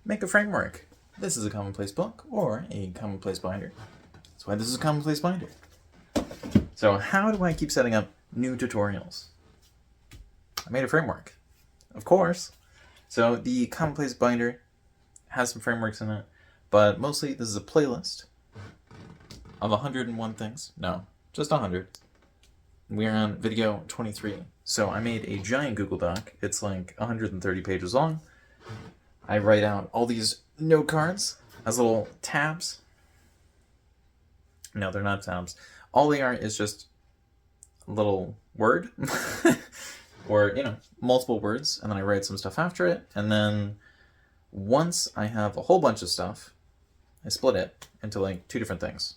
make a framework. This is a commonplace book or a commonplace binder. That's why this is a commonplace binder. So how do I keep setting up new tutorials? I made a framework, of course. So the commonplace binder has some frameworks in it, but mostly this is a playlist of 101 things. No, just 100. We're on video 23. So I made a giant Google Doc. It's like 130 pages long. I write out all these note cards as little tabs. No, they're not tabs. All they are is just a little word or, multiple words. And then I write some stuff after it. And then once I have a whole bunch of stuff, I split it into like two different things,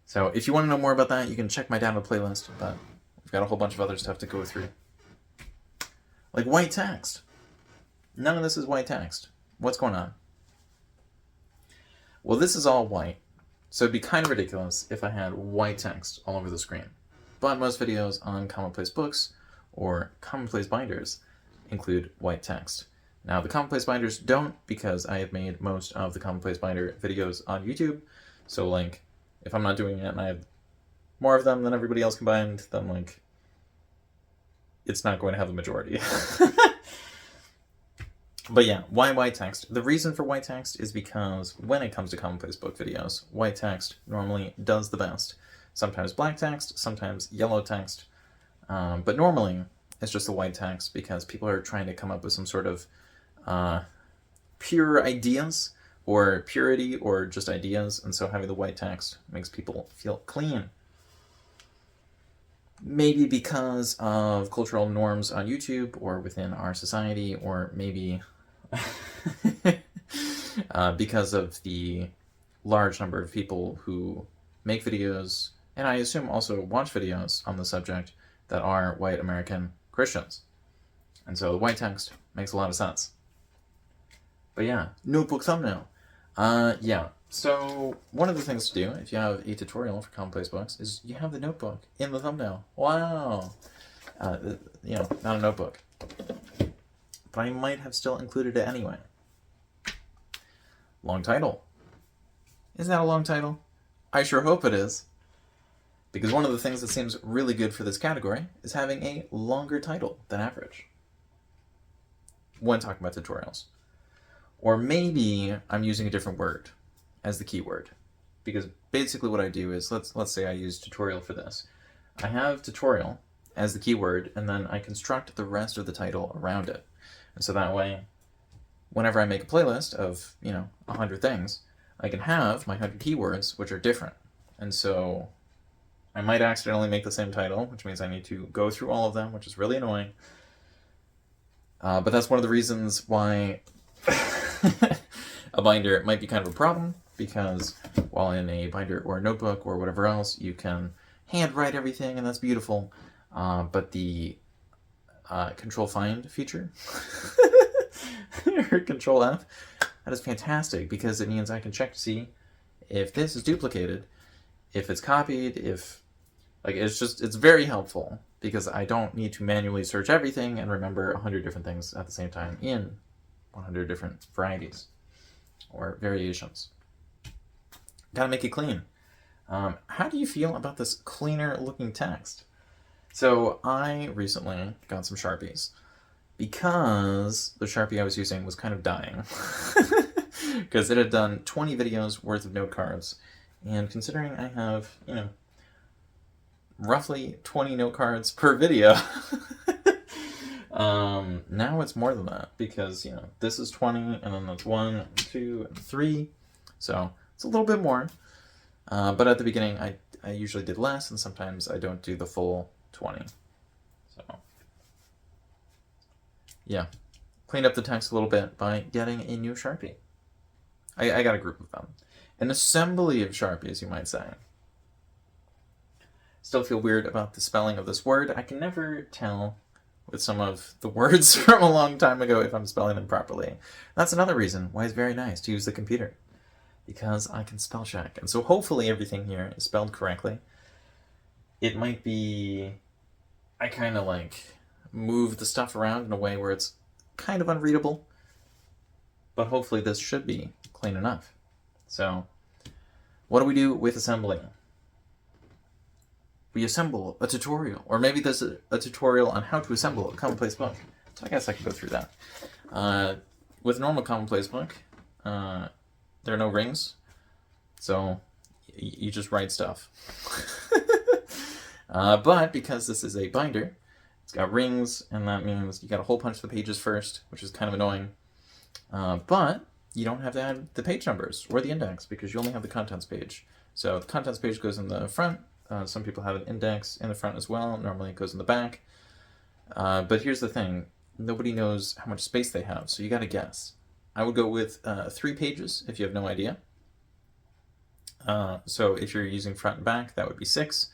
So if you want to know more about that, you can check my download playlist, but I've got a whole bunch of other stuff to go through. Like white text. None of this is white text. What's going on? Well, this is all white, so it'd be kind of ridiculous if I had white text all over the screen. But most videos on commonplace books or commonplace binders include white text. Now, the commonplace binders don't, because I have made most of the commonplace binder videos on YouTube. So, like, if I'm not doing it and I have more of them than everybody else combined, then, like, it's not going to have a majority. But yeah, why white text? The reason for white text is because when it comes to commonplace book videos, white text normally does the best. Sometimes black text, sometimes yellow text, but normally it's just the white text because people are trying to come up with some sort of pure ideas or purity or just ideas, and so having the white text makes people feel clean. Maybe because of cultural norms on YouTube or within our society, or maybe because of the large number of people who make videos, and I assume also watch videos on the subject, that are white American Christians. And so the white text makes a lot of sense. But yeah, notebook thumbnail. So one of the things to do if you have a tutorial for commonplace books is you have the notebook in the thumbnail. Wow. Not a notebook. But I might have still included it anyway. Long title. Isn't that a long title? I sure hope it is. Because one of the things that seems really good for this category is having a longer title than average when talking about tutorials. Or maybe I'm using a different word as the keyword. Because basically what I do is, let's say I use tutorial for this. I have tutorial as the keyword, and then I construct the rest of the title around it. And so that way, whenever I make a playlist of, 100 things, I can have my 100 keywords, which are different. And so I might accidentally make the same title, which means I need to go through all of them, which is really annoying. But that's one of the reasons why a binder might be kind of a problem, because while in a binder or a notebook or whatever else, you can handwrite everything, and that's beautiful. But the Control Find feature, or Control F, that is fantastic, because it means I can check to see if this is duplicated, if it's copied, it's very helpful, because I don't need to manually search everything and remember 100 different things at the same time in 100 different varieties or variations. Gotta make it clean. How do you feel about this cleaner looking text? So I recently got some Sharpies because the Sharpie I was using was kind of dying. Because it had done 20 videos worth of note cards, and considering I have, roughly 20 note cards per video, now it's more than that, because, this is 20, and then that's 1, 2, and 3, so it's a little bit more. But at the beginning, I usually did less, and sometimes I don't do the full 20. So, yeah. Cleaned up the text a little bit by getting a new Sharpie. I got a group of them. An assembly of Sharpies, you might say. Still feel weird about the spelling of this word. I can never tell with some of the words from a long time ago if I'm spelling them properly. That's another reason why it's very nice to use the computer, because I can spell check. And so hopefully everything here is spelled correctly. It might be... I kind of move the stuff around in a way where it's kind of unreadable. But hopefully this should be clean enough. So, what do we do with assembling? We assemble a tutorial. Or maybe there's a tutorial on how to assemble a commonplace book. So I guess I can go through that. With a normal commonplace book, there are no rings. So you just write stuff. But because this is a binder, it's got rings, and that means you got to hole punch the pages first, which is kind of annoying. But you don't have to add the page numbers or the index because you only have the contents page. So the contents page goes in the front. Some people have an index in the front as well. Normally it goes in the back. But here's the thing. Nobody knows how much space they have, so you got to guess. I would go with 3 pages if you have no idea. So if you're using front and back, that would be 6.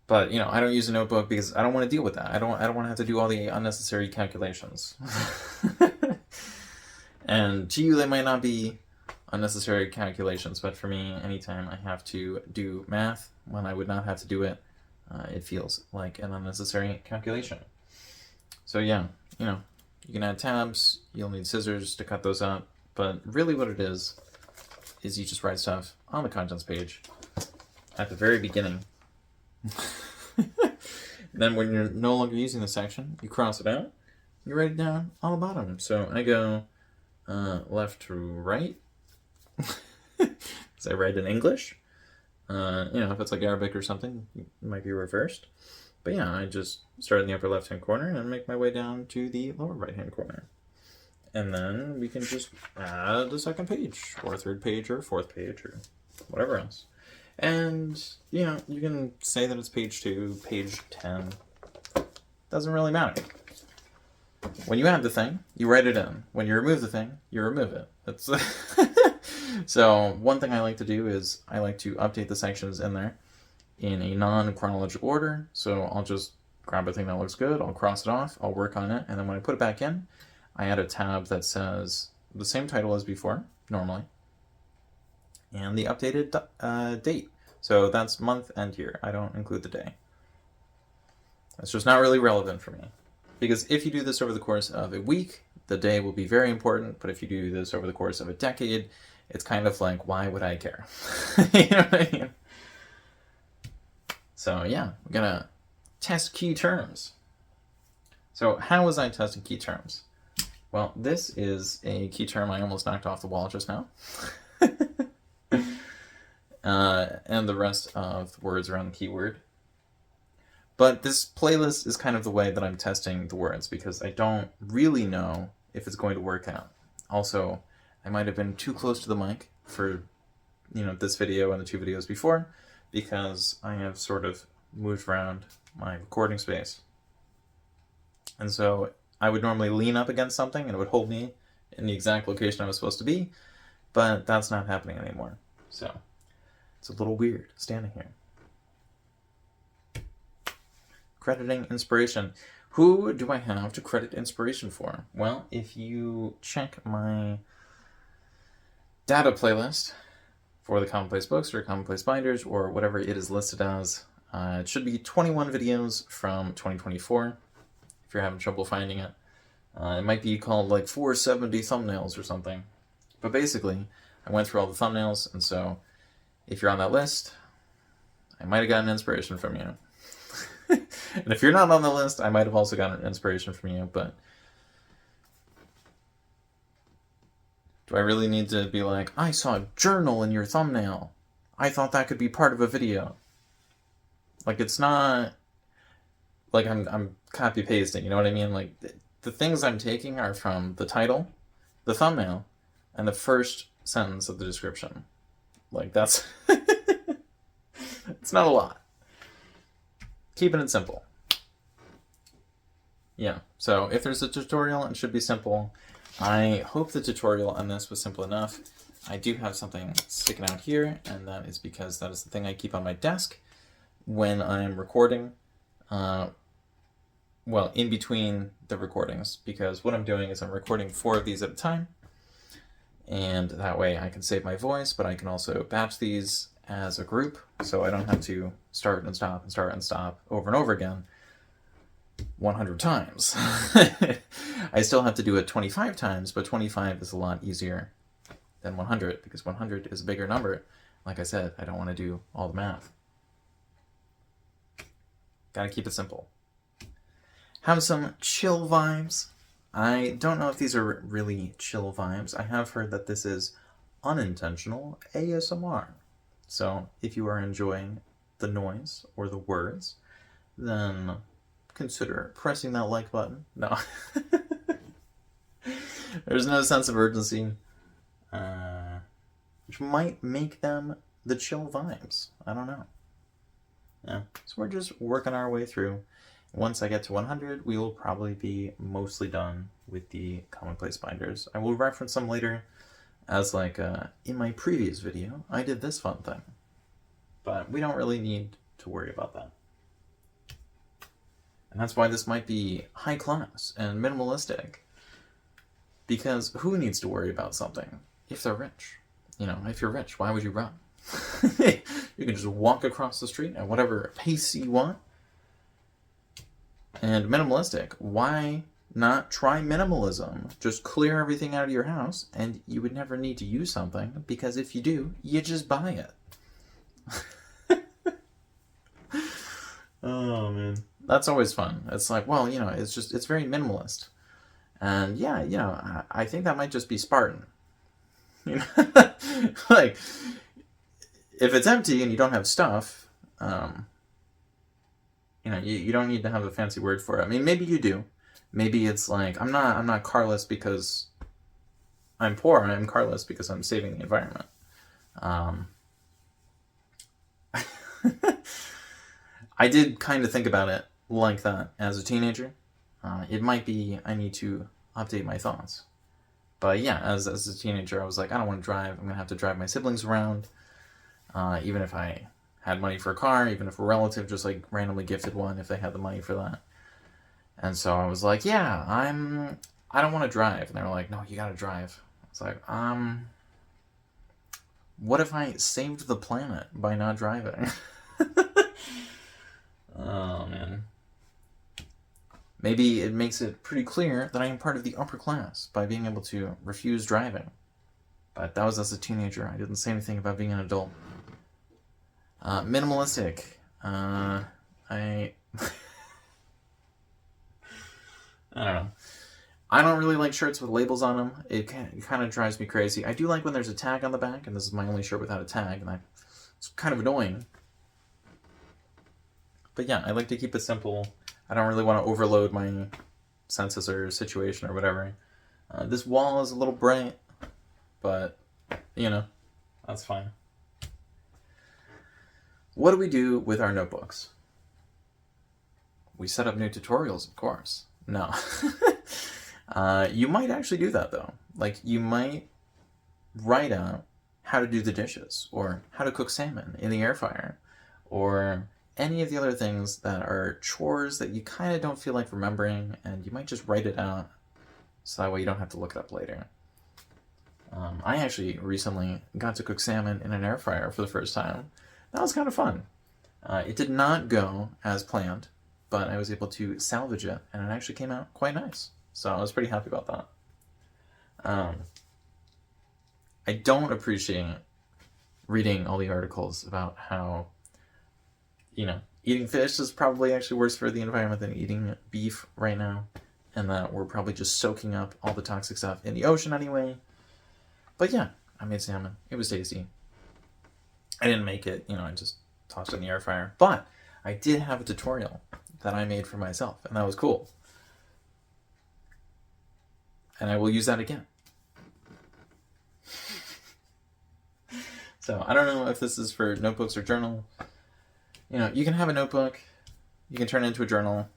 But, I don't use a notebook because I don't want to deal with that. I don't want to have to do all the unnecessary calculations. And to you, they might not be unnecessary calculations, but for me, anytime I have to do math when I would not have to do it, it feels like an unnecessary calculation. So yeah, you can add tabs, you'll need scissors to cut those up, but really what it is you just write stuff on the contents page at the very beginning. Then when you're no longer using the section, you cross it out, you write it down on the bottom. So I go left to right, because I write in English. If it's like Arabic or something, it might be reversed. But yeah, I just start in the upper left-hand corner and make my way down to the lower right-hand corner. And then we can just add the second page, or third page, or fourth page, or whatever else. And, you can say that it's page 2, page 10. Doesn't really matter. When you add the thing, you write it in. When you remove the thing, you remove it. That's So one thing I like to do is I like to update the sections in there in a non-chronological order. So I'll just grab a thing that looks good, I'll cross it off, I'll work on it, and then when I put it back in, I add a tab that says the same title as before, normally, and the updated date. So that's month and year. I don't include the day. It's just not really relevant for me. Because if you do this over the course of a week, the day will be very important, but if you do this over the course of a decade, it's kind of like, why would I care? You know what I mean? So yeah, we're gonna test key terms. So how was I testing key terms? Well, this is a key term I almost knocked off the wall just now. And the rest of the words around the keyword. But this playlist is kind of the way that I'm testing the words because I don't really know if it's going to work out. Also, I might have been too close to the mic for, this video and the 2 videos before because I have sort of moved around my recording space. And so I would normally lean up against something and it would hold me in the exact location I was supposed to be, but that's not happening anymore. So it's a little weird standing here. Crediting inspiration. Who do I have to credit inspiration for? Well, if you check my data playlist for the commonplace books or commonplace binders or whatever it is listed as, it should be 21 videos from 2024 if you're having trouble finding it. It might be called like 470 thumbnails or something. But basically, I went through all the thumbnails, and so if you're on that list, I might have gotten inspiration from you. And if you're not on the list, I might have also gotten inspiration from you, but do I really need to be like, I saw a journal in your thumbnail. I thought that could be part of a video. Like, it's not like I'm copy-pasting, you know what I mean? Like, the things I'm taking are from the title, the thumbnail, and the first sentence of the description. Like, that's it's not a lot. Keeping it simple. Yeah, so if there's a tutorial, it should be simple. I hope the tutorial on this was simple enough. I do have something sticking out here, and that is because that is the thing I keep on my desk when I'm recording. Well, in between the recordings, because what I'm doing is I'm recording 4 of these at a time, and that way I can save my voice, but I can also batch these as a group, so I don't have to start and stop over and over again. 100 times. I still have to do it 25 times, but 25 is a lot easier than 100 because 100 is a bigger number. Like I said, I don't want to do all the math. Gotta keep it simple. Have some chill vibes. I don't know if these are really chill vibes. I have heard that this is unintentional ASMR. So if you are enjoying the noise or the words, then consider pressing that like button. No. There's no sense of urgency, which might make them the chill vibes. I don't know. Yeah. So we're just working our way through. Once I get to 100, we will probably be mostly done with the commonplace binders. I will reference them later as like in my previous video, I did this fun thing. But we don't really need to worry about that. And that's why this might be high class and minimalistic. Because who needs to worry about something if they're rich? You know, if you're rich, why would you run? You can just walk across the street at whatever pace you want. And minimalistic, why not try minimalism? Just clear everything out of your house and you would never need to use something because if you do, you just buy it. Oh man. That's always fun. It's like, well, you know, it's very minimalist. And yeah, you know, I think that might just be Spartan. You know, like, if it's empty and you don't have stuff, you know, you don't need to have a fancy word for it. I mean, maybe you do. Maybe it's like, I'm not carless because I'm poor. I'm carless because I'm saving the environment. I did kind of think about it like that as a teenager. It might be I need to update my thoughts. But yeah, as a teenager, I was like, I don't want to drive. I'm going to have to drive my siblings around. Even if I had money for a car, even if a relative just like randomly gifted one, if they had the money for that. And so I was like, yeah, I don't want to drive. And they were like, no, you got to drive. It's like, what if I saved the planet by not driving? Oh, man. Maybe it makes it pretty clear that I am part of the upper class by being able to refuse driving. But that was as a teenager. I didn't say anything about being an adult. Minimalistic. I don't know. I don't really like shirts with labels on them. It kind of drives me crazy. I do like when there's a tag on the back, and this is my only shirt without a tag, and it's kind of annoying. But yeah, I like to keep it simple. I don't really want to overload my senses or situation or whatever. This wall is a little bright, but, you know, that's fine. What do we do with our notebooks? We set up new tutorials, of course. No. You might actually do that, though. Like, you might write out how to do the dishes, or how to cook salmon in the air fryer, or any of the other things that are chores that you kind of don't feel like remembering, and you might just write it out so that way you don't have to look it up later. I actually recently got to cook salmon in an air fryer for the first time. That was kind of fun. It did not go as planned, but I was able to salvage it, and it actually came out quite nice. So I was pretty happy about that. I don't appreciate reading all the articles about how, you know, eating fish is probably actually worse for the environment than eating beef right now, and that we're probably just soaking up all the toxic stuff in the ocean anyway. But yeah, I made salmon. It was tasty. I didn't make it, you know, I just tossed it in the air fryer. But I did have a tutorial that I made for myself, and that was cool. And I will use that again. So I don't know if this is for notebooks or journal. You know, you can have a notebook. You can turn it into a journal.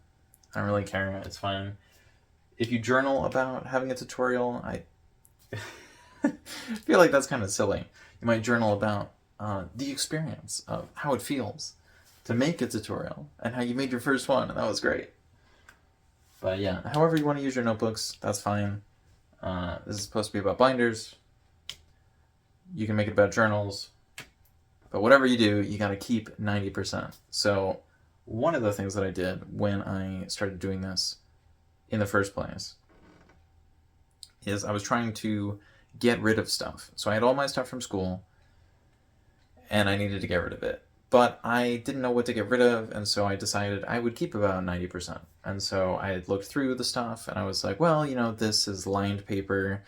I don't really care. It's fine. If you journal about having a tutorial, I feel like that's kind of silly. You might journal about the experience of how it feels to make a tutorial and how you made your first one, and that was great. But yeah, however you want to use your notebooks, that's fine. This is supposed to be about binders. You can make it about journals. But whatever you do, you got to keep 90%. So one of the things that I did when I started doing this in the first place is I was trying to get rid of stuff. So I had all my stuff from school, and I needed to get rid of it. But I didn't know what to get rid of, and so I decided I would keep about 90%. And so I had looked through the stuff, and I was like, well, this is lined paper,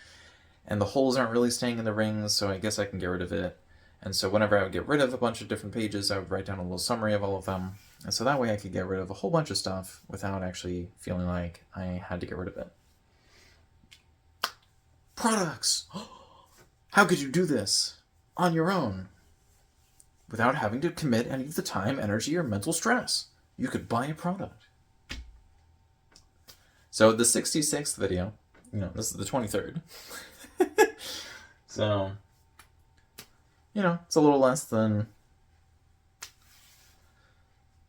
and the holes aren't really staying in the rings, so I guess I can get rid of it. And so whenever I would get rid of a bunch of different pages, I would write down a little summary of all of them. And so that way I could get rid of a whole bunch of stuff without actually feeling like I had to get rid of it. Products! How could you do this on your own without having to commit any of the time, energy, or mental stress? You could buy a product. So the 66th video, this is the 23rd. So, it's a little less than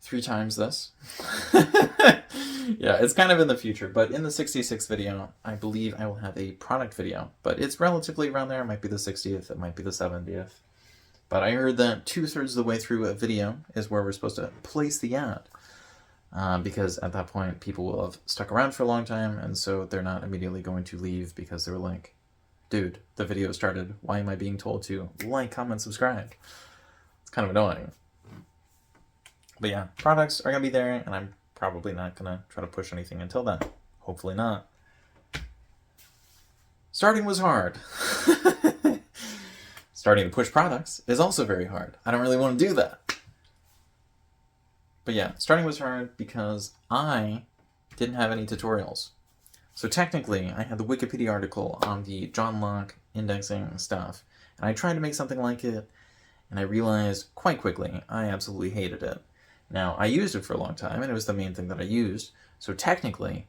3 times this. Yeah, it's kind of in the future, but in the 66th video, I believe I will have a product video. But it's relatively around there. It might be the 60th, it might be the 70th. But I heard that 2/3 of the way through a video is where we're supposed to place the ad. Because at that point, people will have stuck around for a long time, and so they're not immediately going to leave because they were like, dude, the video started. Why am I being told to like, comment, subscribe? It's kind of annoying. But yeah, products are going to be there, and I'm probably not going to try to push anything until then. Hopefully not. Starting was hard. Starting to push products is also very hard. I don't really want to do that. But yeah, starting was hard because I didn't have any tutorials. So technically, I had the Wikipedia article on the John Locke indexing stuff, and I tried to make something like it, and I realized quite quickly I absolutely hated it. Now, I used it for a long time, and it was the main thing that I used, so technically,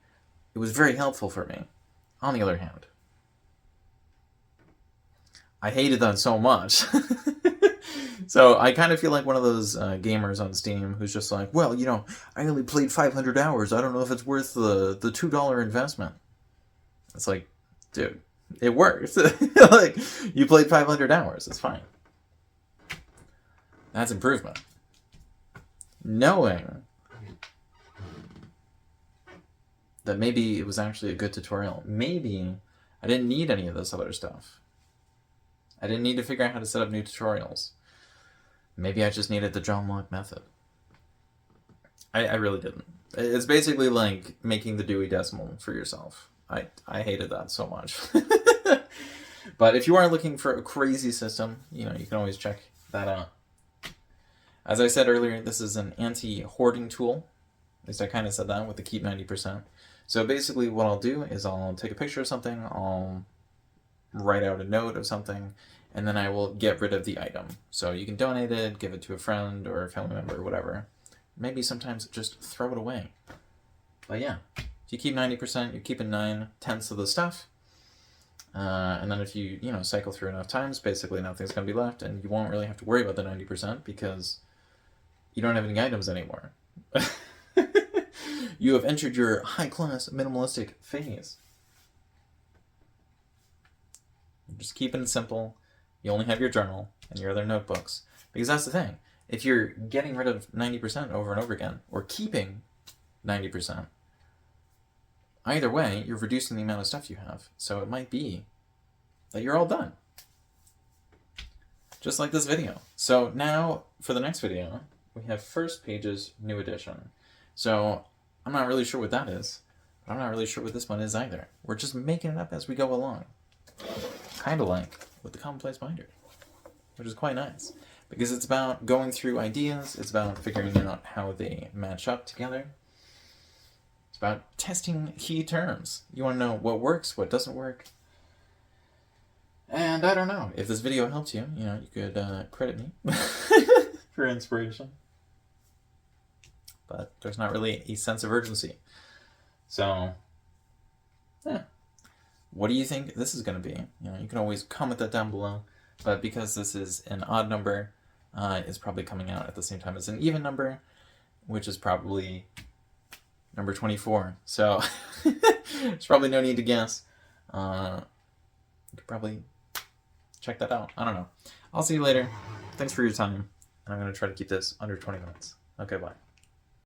it was very helpful for me. On the other hand, I hated that so much. So I kind of feel like one of those gamers on Steam who's just like, well, I only played 500 hours. I don't know if it's worth the $2 investment. It's like, dude, it works. Like, you played 500 hours. It's fine. That's improvement. Knowing that maybe it was actually a good tutorial. Maybe I didn't need any of this other stuff. I didn't need to figure out how to set up new tutorials. Maybe I just needed the John Locke method. I really didn't. It's basically like making the Dewey Decimal for yourself. I hated that so much. But if you are looking for a crazy system, you can always check that out. As I said earlier, this is an anti-hoarding tool. At least I kind of said that with the keep 90%. So basically what I'll do is I'll take a picture of something, I'll write out a note of something, and then I will get rid of the item. So you can donate it, give it to a friend or a family member or whatever. Maybe sometimes just throw it away. But yeah, if you keep 90%, you're keeping 9/10 of the stuff. And then if you, cycle through enough times, basically nothing's going to be left, and you won't really have to worry about the 90% because you don't have any items anymore. You have entered your high-class minimalistic phase. You're just keeping it simple. You only have your journal and your other notebooks. Because that's the thing. If you're getting rid of 90% over and over again, or keeping 90%, either way, you're reducing the amount of stuff you have. So it might be that you're all done. Just like this video. So now, for the next video, we have First Pages New Edition. So I'm not really sure what that is. But I'm not really sure what this one is either. We're just making it up as we go along. Kind of like with the Commonplace Binder, which is quite nice. Because it's about going through ideas, it's about figuring out how they match up together. It's about testing key terms. You want to know what works, what doesn't work. And I don't know, if this video helped you, you could credit me for inspiration. But there's not really a sense of urgency. So, yeah. What do you think this is going to be? You can always comment that down below. But because this is an odd number, it's probably coming out at the same time as an even number, which is probably number 24. So there's probably no need to guess. You could probably check that out. I don't know. I'll see you later. Thanks for your time. I'm going to try to keep this under 20 minutes. Okay, bye.